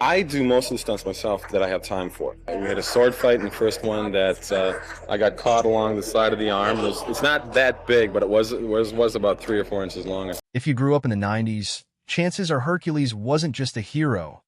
I do most of the stunts myself that I have time for. We had a sword fight in the first one that I got caught along the side of the arm. It's not that big, but it was about 3 or 4 inches long. If you grew up in the 90s, chances are Hercules wasn't just a hero.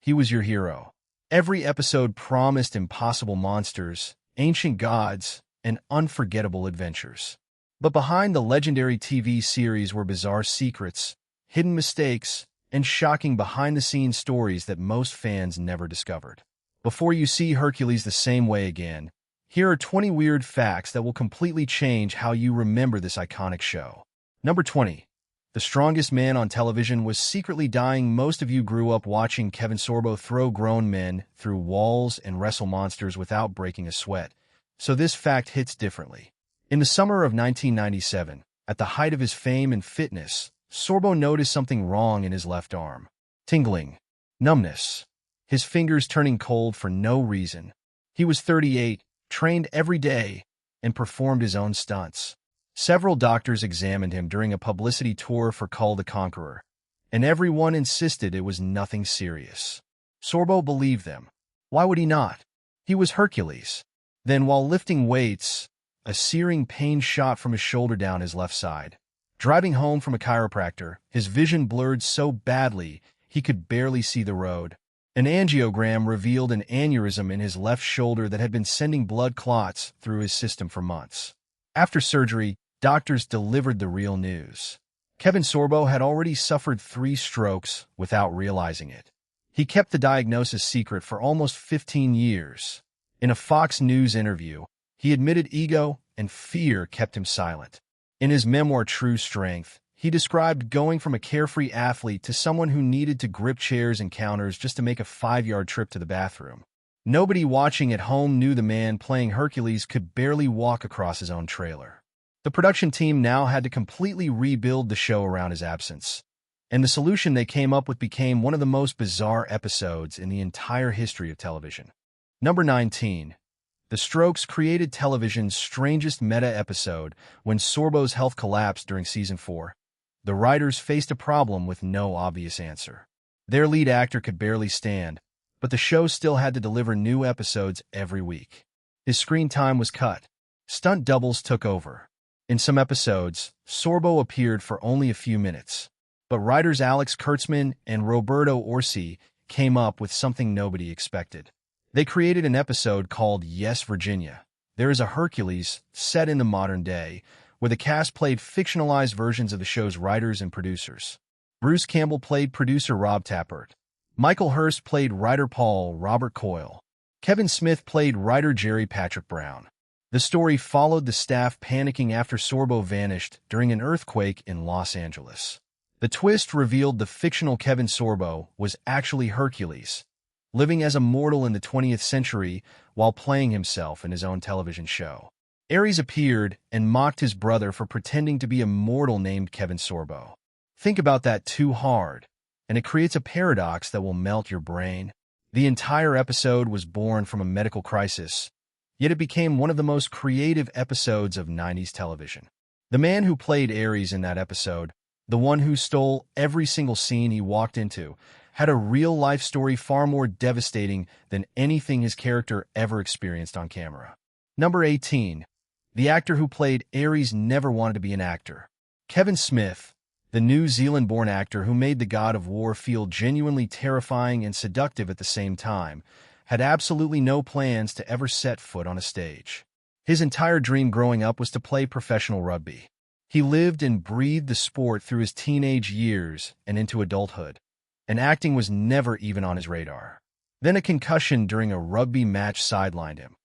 He was your hero. Every episode promised impossible monsters, ancient gods, and unforgettable adventures. But behind the legendary TV series were bizarre secrets, hidden mistakes, and shocking behind-the-scenes stories that most fans never discovered. Before you see Hercules the same way again, here are 20 weird facts that will completely change how you remember this iconic show. Number 20. The strongest man on television was secretly dying. Most of you grew up watching Kevin Sorbo throw grown men through walls and wrestle monsters without breaking a sweat, so this fact hits differently. In the summer of 1997, at the height of his fame and fitness, Sorbo noticed something wrong in his left arm. Tingling. Numbness. His fingers turning cold for no reason. He was 38, trained every day, and performed his own stunts. Several doctors examined him during a publicity tour for Kull the Conqueror, and everyone insisted it was nothing serious. Sorbo believed them. Why would he not? He was Hercules. Then, while lifting weights, a searing pain shot from his shoulder down his left side. Driving home from a chiropractor, his vision blurred so badly he could barely see the road. An angiogram revealed an aneurysm in his left shoulder that had been sending blood clots through his system for months. After surgery, doctors delivered the real news. Kevin Sorbo had already suffered 3 strokes without realizing it. He kept the diagnosis secret for almost 15 years. In a Fox News interview, he admitted ego and fear kept him silent. In his memoir True Strength, he described going from a carefree athlete to someone who needed to grip chairs and counters just to make a 5-yard trip to the bathroom. Nobody watching at home knew the man playing Hercules could barely walk across his own trailer. The production team now had to completely rebuild the show around his absence, and the solution they came up with became one of the most bizarre episodes in the entire history of television. Number 19. The Strokes created television's strangest meta-episode when Sorbo's health collapsed during Season 4. The writers faced a problem with no obvious answer. Their lead actor could barely stand, but the show still had to deliver new episodes every week. His screen time was cut. Stunt doubles took over. In some episodes, Sorbo appeared for only a few minutes, but writers Alex Kurtzman and Roberto Orsi came up with something nobody expected. They created an episode called Yes, Virginia. There is a Hercules set in the modern day, where the cast played fictionalized versions of the show's writers and producers. Bruce Campbell played producer Rob Tappert. Michael Hurst played writer Paul Robert Coyle. Kevin Smith played writer Jerry Patrick Brown. The story followed the staff panicking after Sorbo vanished during an earthquake in Los Angeles. The twist revealed the fictional Kevin Sorbo was actually Hercules, living as a mortal in the 20th century while playing himself in his own television show. Ares appeared and mocked his brother for pretending to be a mortal named Kevin Sorbo. Think about that too hard, and it creates a paradox that will melt your brain. The entire episode was born from a medical crisis, yet it became one of the most creative episodes of 90s television. The man who played Ares in that episode, the one who stole every single scene he walked into, had a real-life story far more devastating than anything his character ever experienced on camera. Number 18. The actor who played Ares never wanted to be an actor. Kevin Smith, the New Zealand-born actor who made the God of War feel genuinely terrifying and seductive at the same time, had absolutely no plans to ever set foot on a stage. His entire dream growing up was to play professional rugby. He lived and breathed the sport through his teenage years and into adulthood, and acting was never even on his radar. Then a concussion during a rugby match sidelined him,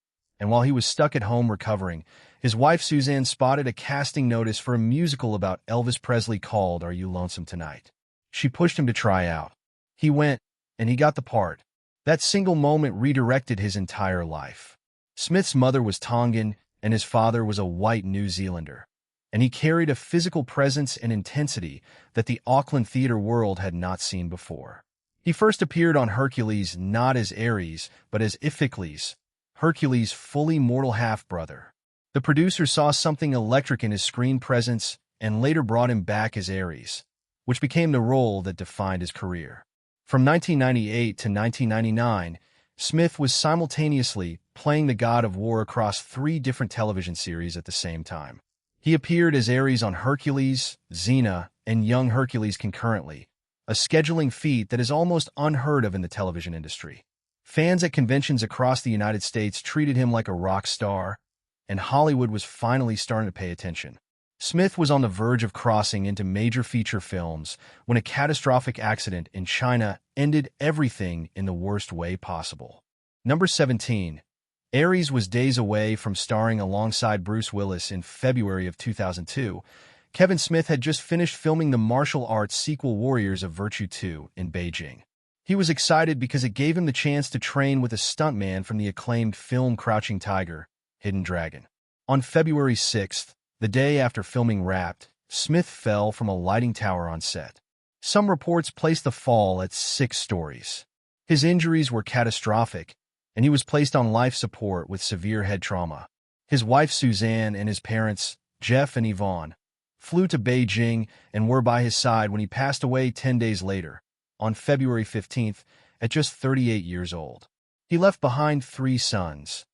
and while he was stuck at home recovering, his wife Suzanne spotted a casting notice for a musical about Elvis Presley called Are You Lonesome Tonight? She pushed him to try out. He went, and he got the part. That single moment redirected his entire life. Smith's mother was Tongan, and his father was a white New Zealander, and he carried a physical presence and intensity that the Auckland theater world had not seen before. He first appeared on Hercules not as Ares, but as Iphicles, Hercules' fully mortal half-brother. The producer saw something electric in his screen presence and later brought him back as Ares, which became the role that defined his career. From 1998 to 1999, Smith was simultaneously playing the God of War across 3 different television series at the same time. He appeared as Ares on Hercules, Xena, and Young Hercules concurrently, a scheduling feat that is almost unheard of in the television industry. Fans at conventions across the United States treated him like a rock star, and Hollywood was finally starting to pay attention. Smith was on the verge of crossing into major feature films when a catastrophic accident in China ended everything in the worst way possible. Number 17. Ares was days away from starring alongside Bruce Willis in February of 2002. Kevin Smith had just finished filming the martial arts sequel Warriors of Virtue 2 in Beijing. He was excited because it gave him the chance to train with a stuntman from the acclaimed film Crouching Tiger, Hidden Dragon. On February 6th, the day after filming wrapped, Smith fell from a lighting tower on set. Some reports placed the fall at 6 stories. His injuries were catastrophic, and he was placed on life support with severe head trauma. His wife Suzanne and his parents, Jeff and Yvonne, flew to Beijing and were by his side when he passed away 10 days later, on February 15th, at just 38 years old. He left behind 3 sons: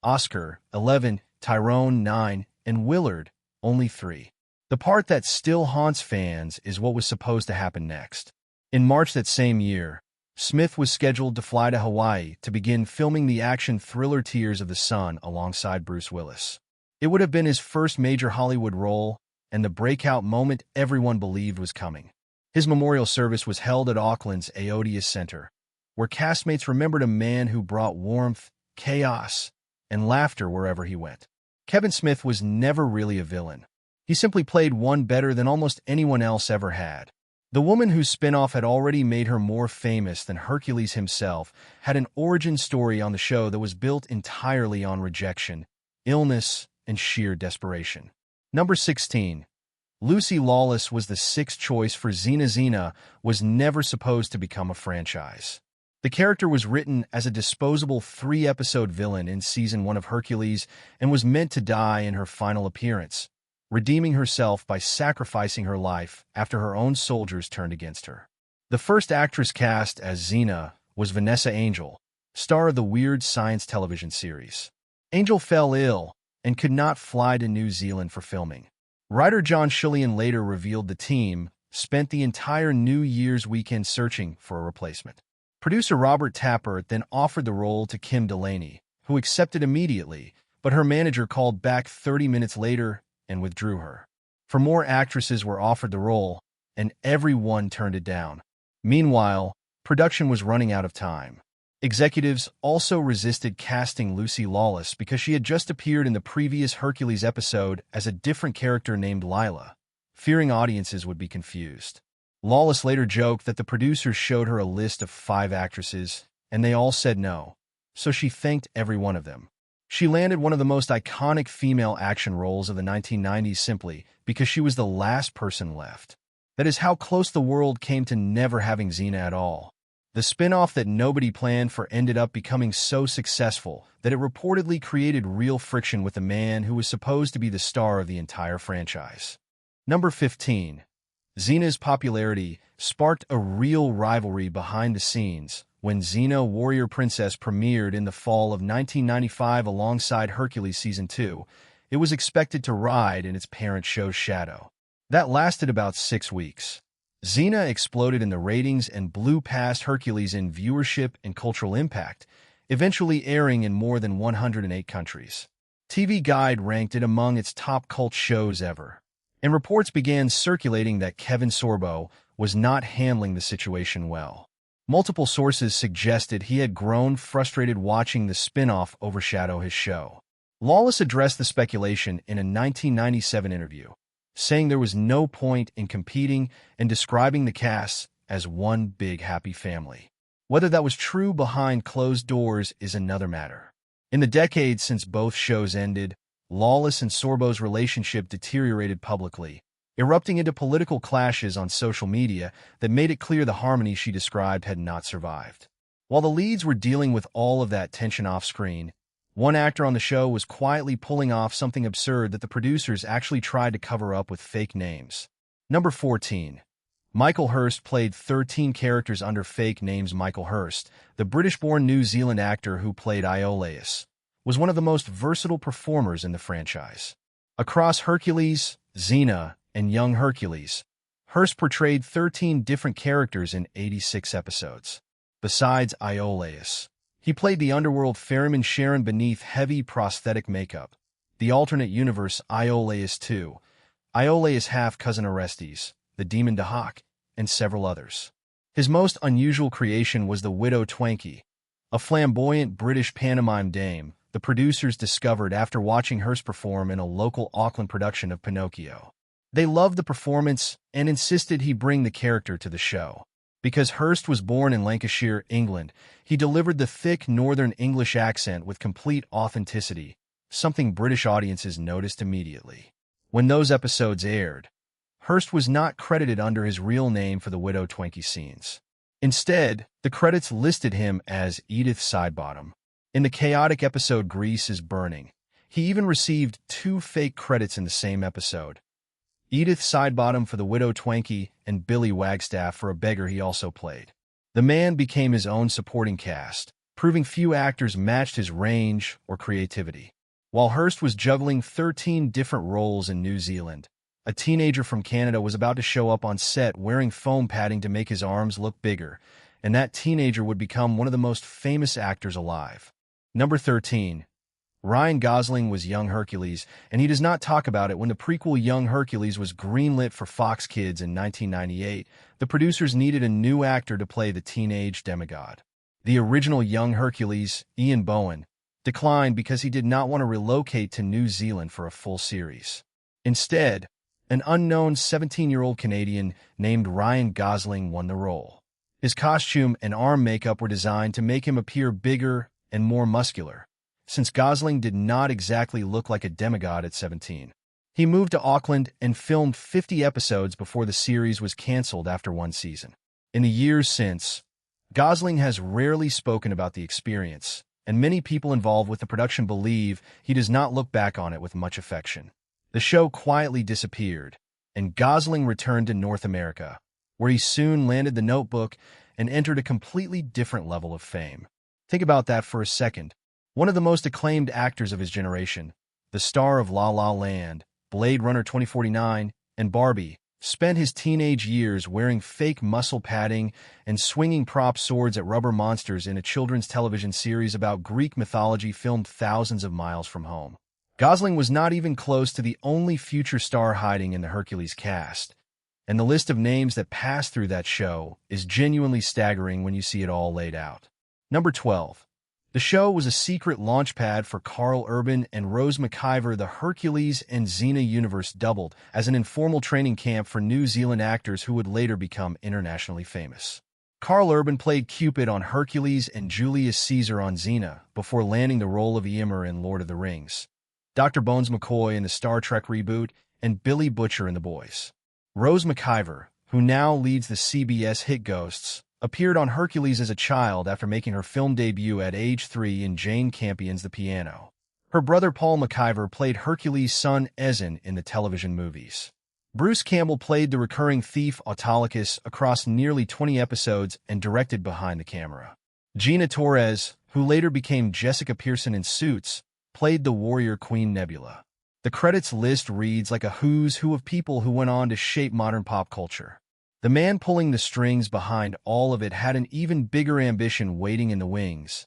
Oscar, 11, Tyrone, 9, and Willard, only 3. The part that still haunts fans is what was supposed to happen next. In March that same year, Smith was scheduled to fly to Hawaii to begin filming the action thriller Tears of the Sun alongside Bruce Willis. It would have been his first major Hollywood role and the breakout moment everyone believed was coming. His memorial service was held at Auckland's Aotearoa Center, where castmates remembered a man who brought warmth, chaos, and laughter wherever he went. Kevin Smith was never really a villain. He simply played one better than almost anyone else ever had. The woman whose spin-off had already made her more famous than Hercules himself had an origin story on the show that was built entirely on rejection, illness, and sheer desperation. Number 16. Lucy Lawless was the 6th choice for Xena. Xena was never supposed to become a franchise. The character was written as a disposable 3-episode villain in Season 1 of Hercules and was meant to die in her final appearance, redeeming herself by sacrificing her life after her own soldiers turned against her. The first actress cast as Xena was Vanessa Angel, star of the Weird Science television series. Angel fell ill and could not fly to New Zealand for filming. Writer John Shillian later revealed the team spent the entire New Year's weekend searching for a replacement. Producer Robert Tapper then offered the role to Kim Delaney, who accepted immediately, but her manager called back 30 minutes later and withdrew her. 4 more actresses were offered the role, and everyone turned it down. Meanwhile, production was running out of time. Executives also resisted casting Lucy Lawless because she had just appeared in the previous Hercules episode as a different character named Lila, fearing audiences would be confused. Lawless later joked that the producers showed her a list of 5 actresses, and they all said no, so she thanked every one of them. She landed one of the most iconic female action roles of the 1990s simply because she was the last person left. That is how close the world came to never having Xena at all. The spin-off that nobody planned for ended up becoming so successful that it reportedly created real friction with the man who was supposed to be the star of the entire franchise. Number 15. Xena's popularity sparked a real rivalry behind the scenes when Xena Warrior Princess premiered in the fall of 1995 alongside Hercules Season 2. It was expected to ride in its parent show's shadow. That lasted about 6 weeks. Xena exploded in the ratings and blew past Hercules in viewership and cultural impact, eventually airing in more than 108 countries. TV Guide ranked it among its top cult shows ever, and reports began circulating that Kevin Sorbo was not handling the situation well. Multiple sources suggested he had grown frustrated watching the spin-off overshadow his show. Lawless addressed the speculation in a 1997 interview, saying there was no point in competing and describing the cast as one big happy family. Whether that was true behind closed doors is another matter. In the decades since both shows ended, Lawless and Sorbo's relationship deteriorated publicly, erupting into political clashes on social media that made it clear the harmony she described had not survived. While the leads were dealing with all of that tension off-screen, one actor on the show was quietly pulling off something absurd that the producers actually tried to cover up with fake names. Number 14. Michael Hurst played 13 characters under fake names. Michael Hurst, the British-born New Zealand actor who played Iolaus, was one of the most versatile performers in the franchise. Across Hercules, Xena, and Young Hercules, Hurst portrayed 13 different characters in 86 episodes. Besides Iolaus, he played the underworld ferryman Sharon beneath heavy prosthetic makeup, the alternate universe Iolaus II, Iolaus' half-cousin Orestes, the demon Dahak, and several others. His most unusual creation was the Widow Twankey, a flamboyant British pantomime dame the producers discovered after watching Hurst perform in a local Auckland production of Pinocchio. They loved the performance and insisted he bring the character to the show. Because Hurst was born in Lancashire, England, he delivered the thick Northern English accent with complete authenticity, something British audiences noticed immediately. When those episodes aired, Hurst was not credited under his real name for the Widow Twankey scenes. Instead, the credits listed him as Edith Sidebottom. In the chaotic episode Grease is Burning, he even received 2 fake credits in the same episode. Edith Sidebottom for the Widow Twankey and Billy Wagstaff for a beggar he also played. The man became his own supporting cast, proving few actors matched his range or creativity. While Hurst was juggling 13 different roles in New Zealand, a teenager from Canada was about to show up on set wearing foam padding to make his arms look bigger, and that teenager would become one of the most famous actors alive. Number 13. Ryan Gosling was young Hercules, and he does not talk about it. When the prequel Young Hercules was greenlit for Fox Kids in 1998, the producers needed a new actor to play the teenage demigod. The original Young Hercules, Ian Bohen, declined because he did not want to relocate to New Zealand for a full series. Instead, an unknown 17-year-old Canadian named Ryan Gosling won the role. His costume and arm makeup were designed to make him appear bigger and more muscular, since Gosling did not exactly look like a demigod at 17. He moved to Auckland and filmed 50 episodes before the series was canceled after 1 season. In the years since, Gosling has rarely spoken about the experience, and many people involved with the production believe he does not look back on it with much affection. The show quietly disappeared, and Gosling returned to North America, where he soon landed The Notebook and entered a completely different level of fame. Think about that for a second. One of the most acclaimed actors of his generation, the star of La La Land, Blade Runner 2049, and Barbie, spent his teenage years wearing fake muscle padding and swinging prop swords at rubber monsters in a children's television series about Greek mythology filmed thousands of miles from home. Gosling was not even close to the only future star hiding in the Hercules cast, and the list of names that passed through that show is genuinely staggering when you see it all laid out. Number 12. The show was a secret launchpad for Carl Urban and Rose McIver. The Hercules and Xena universe doubled as an informal training camp for New Zealand actors who would later become internationally famous. Carl Urban played Cupid on Hercules and Julius Caesar on Xena before landing the role of Ymir in Lord of the Rings, Dr. Bones McCoy in the Star Trek reboot, and Billy Butcher in The Boys. Rose McIver, who now leads the CBS hit Ghosts, appeared on Hercules as a child after making her film debut at age 3 in Jane Campion's The Piano. Her brother Paul McIver played Hercules' son Ezen in the television movies. Bruce Campbell played the recurring thief Autolycus across nearly 20 episodes and directed behind the camera. Gina Torres, who later became Jessica Pearson in Suits, played the warrior Queen Nebula. The credits list reads like a who's who of people who went on to shape modern pop culture. The man pulling the strings behind all of it had an even bigger ambition waiting in the wings,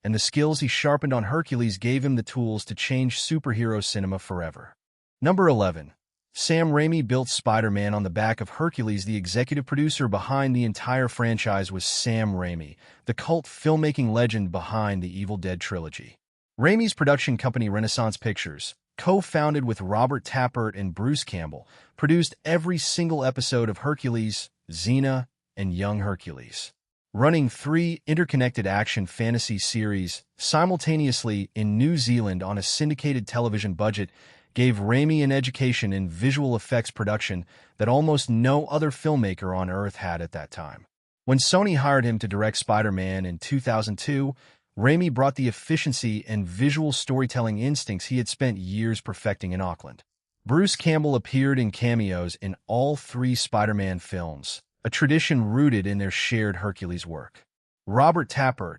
and the skills he sharpened on Hercules gave him the tools to change superhero cinema forever. Number 11. Sam Raimi built Spider-Man on the back of Hercules. The executive producer behind the entire franchise was Sam Raimi, the cult filmmaking legend behind the Evil Dead trilogy. Raimi's production company Renaissance Pictures, co-founded with Robert Tappert and Bruce Campbell, produced every single episode of Hercules, Xena, and Young Hercules, running 3 interconnected action fantasy series simultaneously in New Zealand on a syndicated television budget gave Raimi an education in visual effects production that almost no other filmmaker on Earth had at that time. When Sony hired him to direct Spider-Man in 2002, Raimi brought the efficiency and visual storytelling instincts he had spent years perfecting in Auckland. Bruce Campbell appeared in cameos in all 3 Spider-Man films, a tradition rooted in their shared Hercules work. Robert Tappert,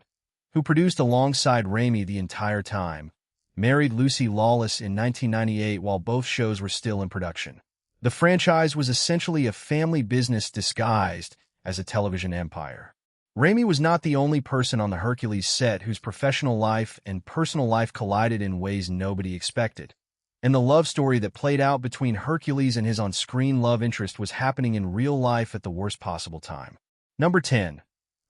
who produced alongside Raimi the entire time, married Lucy Lawless in 1998 while both shows were still in production. The franchise was essentially a family business disguised as a television empire. Raimi was not the only person on the Hercules set whose professional life and personal life collided in ways nobody expected. And the love story that played out between Hercules and his on-screen love interest was happening in real life at the worst possible time. Number 10.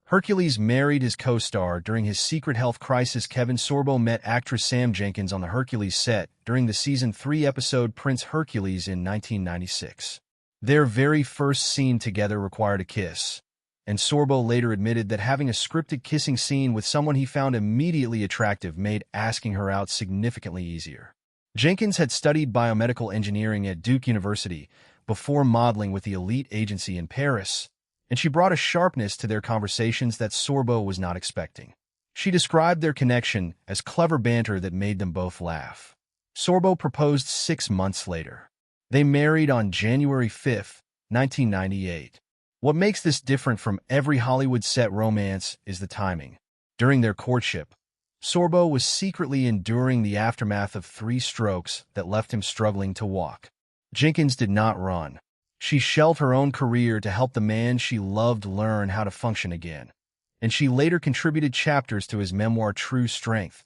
Hercules married his co-star during his secret health crisis. Kevin Sorbo met actress Sam Jenkins on the Hercules set during the Season 3 episode Prince Hercules in 1996. Their very first scene together required a kiss, and Sorbo later admitted that having a scripted kissing scene with someone he found immediately attractive made asking her out significantly easier. Jenkins had studied biomedical engineering at Duke University before modeling with the elite agency in Paris, and she brought a sharpness to their conversations that Sorbo was not expecting. She described their connection as clever banter that made them both laugh. Sorbo proposed 6 months later. They married on January 5, 1998. What makes this different from every Hollywood set romance is the timing. During their courtship, Sorbo was secretly enduring the aftermath of 3 strokes that left him struggling to walk. Jenkins did not run. She shelved her own career to help the man she loved learn how to function again. And she later contributed chapters to his memoir True Strength,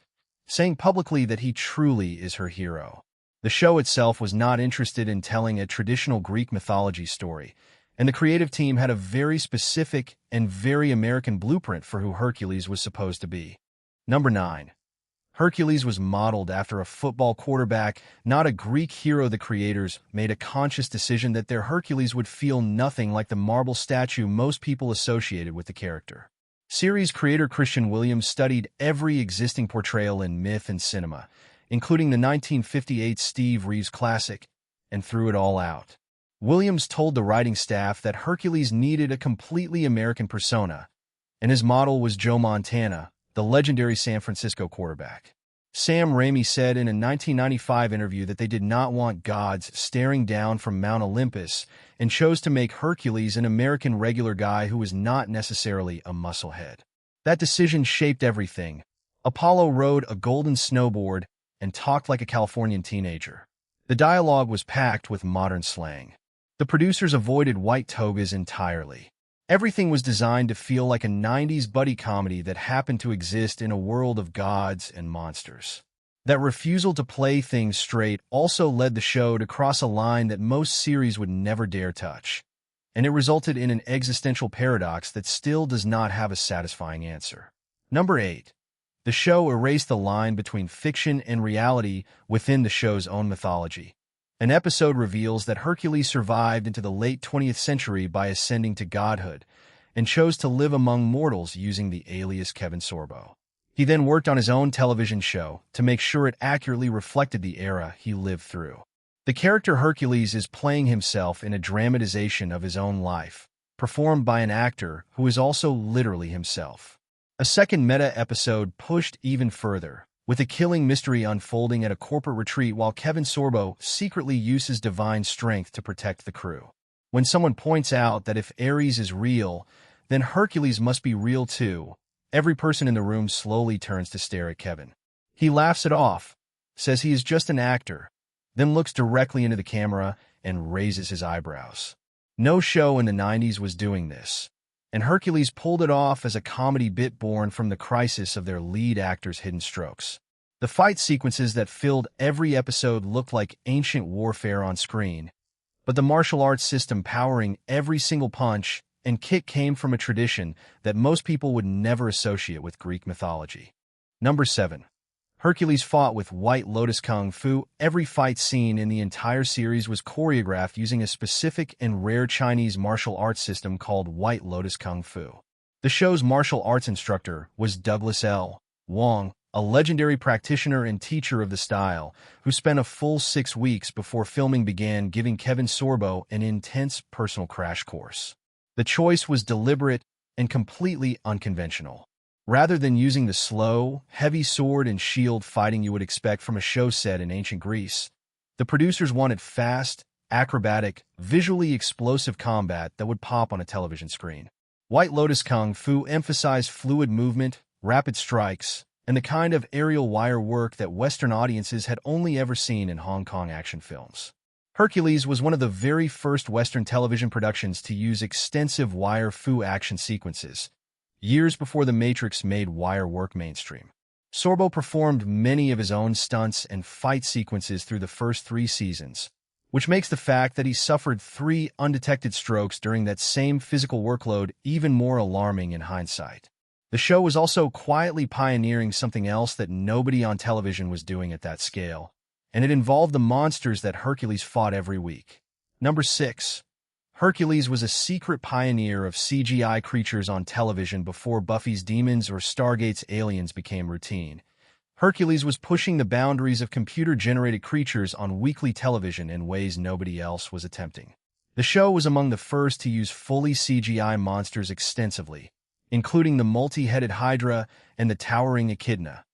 saying publicly that he truly is her hero. The show itself was not interested in telling a traditional Greek mythology story, and the creative team had a very specific and very American blueprint for who Hercules was supposed to be. Number 9. Hercules was modeled after a football quarterback, not a Greek hero. The creators made a conscious decision that their Hercules would feel nothing like the marble statue most people associated with the character. Series creator Christian Williams studied every existing portrayal in myth and cinema, including the 1958 Steve Reeves classic, and threw it all out. Williams told the writing staff that Hercules needed a completely American persona, and his model was Joe Montana, the legendary San Francisco quarterback. Sam Raimi said in a 1995 interview that they did not want gods staring down from Mount Olympus and chose to make Hercules an American regular guy who was not necessarily a musclehead. That decision shaped everything. Apollo rode a golden snowboard and talked like a Californian teenager. The dialogue was packed with modern slang. The producers avoided white togas entirely. Everything was designed to feel like a 90s buddy comedy that happened to exist in a world of gods and monsters. That refusal to play things straight also led the show to cross a line that most series would never dare touch, and it resulted in an existential paradox that still does not have a satisfying answer. Number 8. The show erased the line between fiction and reality within the show's own mythology. An episode reveals that Hercules survived into the late 20th century by ascending to godhood and chose to live among mortals using the alias Kevin Sorbo. He then worked on his own television show to make sure it accurately reflected the era he lived through. The character Hercules is playing himself in a dramatization of his own life, performed by an actor who is also literally himself. A second meta episode pushed even further, with a killing mystery unfolding at a corporate retreat while Kevin Sorbo secretly uses divine strength to protect the crew. When someone points out that if Ares is real, then Hercules must be real too, every person in the room slowly turns to stare at Kevin. He laughs it off, says he is just an actor, then looks directly into the camera and raises his eyebrows. No show in the 90s was doing this, and Hercules pulled it off as a comedy bit born from the crisis of their lead actor's hidden strokes. The fight sequences that filled every episode looked like ancient warfare on screen, but the martial arts system powering every single punch and kick came from a tradition that most people would never associate with Greek mythology. Number 7. Hercules fought with White Lotus Kung Fu. Every fight scene in the entire series was choreographed using a specific and rare Chinese martial arts system called White Lotus Kung Fu. The show's martial arts instructor was Douglas L. Wong, a legendary practitioner and teacher of the style, who spent a full 6 weeks before filming began giving Kevin Sorbo an intense personal crash course. The choice was deliberate and completely unconventional. Rather than using the slow, heavy sword and shield fighting you would expect from a show set in ancient Greece, the producers wanted fast, acrobatic, visually explosive combat that would pop on a television screen. White Lotus Kung Fu emphasized fluid movement, rapid strikes, and the kind of aerial wire work that Western audiences had only ever seen in Hong Kong action films. Hercules was one of the very first Western television productions to use extensive wire fu action sequences, years before The Matrix made wire work mainstream. Sorbo performed many of his own stunts and fight sequences through the first 3 seasons, which makes the fact that he suffered 3 undetected strokes during that same physical workload even more alarming in hindsight. The show was also quietly pioneering something else that nobody on television was doing at that scale, and it involved the monsters that Hercules fought every week. Number 6. Hercules was a secret pioneer of CGI creatures on television before Buffy's demons or Stargate's aliens became routine. Hercules was pushing the boundaries of computer-generated creatures on weekly television in ways nobody else was attempting. The show was among the first to use fully CGI monsters extensively, including the multi-headed Hydra and the towering Echidna,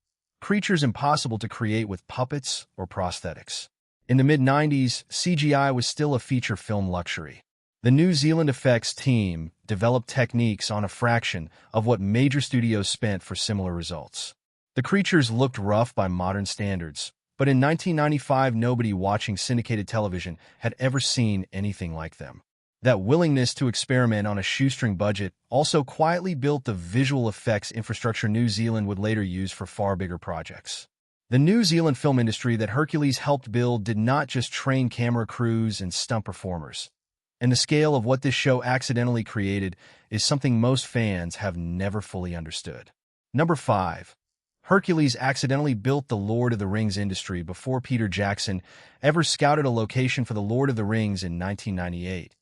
creatures impossible to create with puppets or prosthetics. In the mid-90s, CGI was still a feature film luxury. The New Zealand effects team developed techniques on a fraction of what major studios spent for similar results. The creatures looked rough by modern standards, but in 1995 nobody watching syndicated television had ever seen anything like them. That willingness to experiment on a shoestring budget also quietly built the visual effects infrastructure New Zealand would later use for far bigger projects. The New Zealand film industry that Hercules helped build did not just train camera crews and stunt performers. And the scale of what this show accidentally created is something most fans have never fully understood. Number 5. Hercules accidentally built the Lord of the Rings industry before Peter Jackson ever scouted a location for the Lord of the Rings in 1998.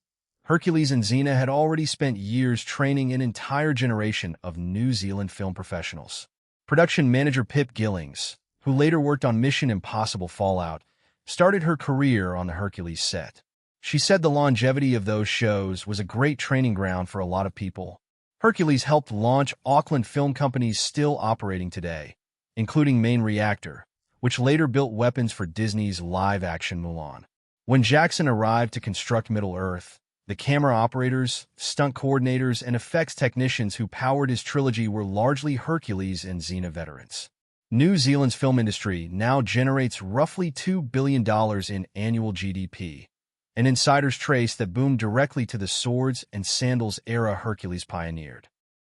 Hercules and Xena had already spent years training an entire generation of New Zealand film professionals. Production manager Pip Gillings, who later worked on Mission Impossible Fallout, started her career on the Hercules set. She said the longevity of those shows was a great training ground for a lot of people. Hercules helped launch Auckland film companies still operating today, including Main Reactor, which later built weapons for Disney's live-action Mulan. When Jackson arrived to construct Middle-earth, the camera operators, stunt coordinators, and effects technicians who powered his trilogy were largely Hercules and Xena veterans. New Zealand's film industry now generates roughly $2 billion in annual GDP, an insider's trace that boomed directly to the swords and sandals era Hercules pioneered.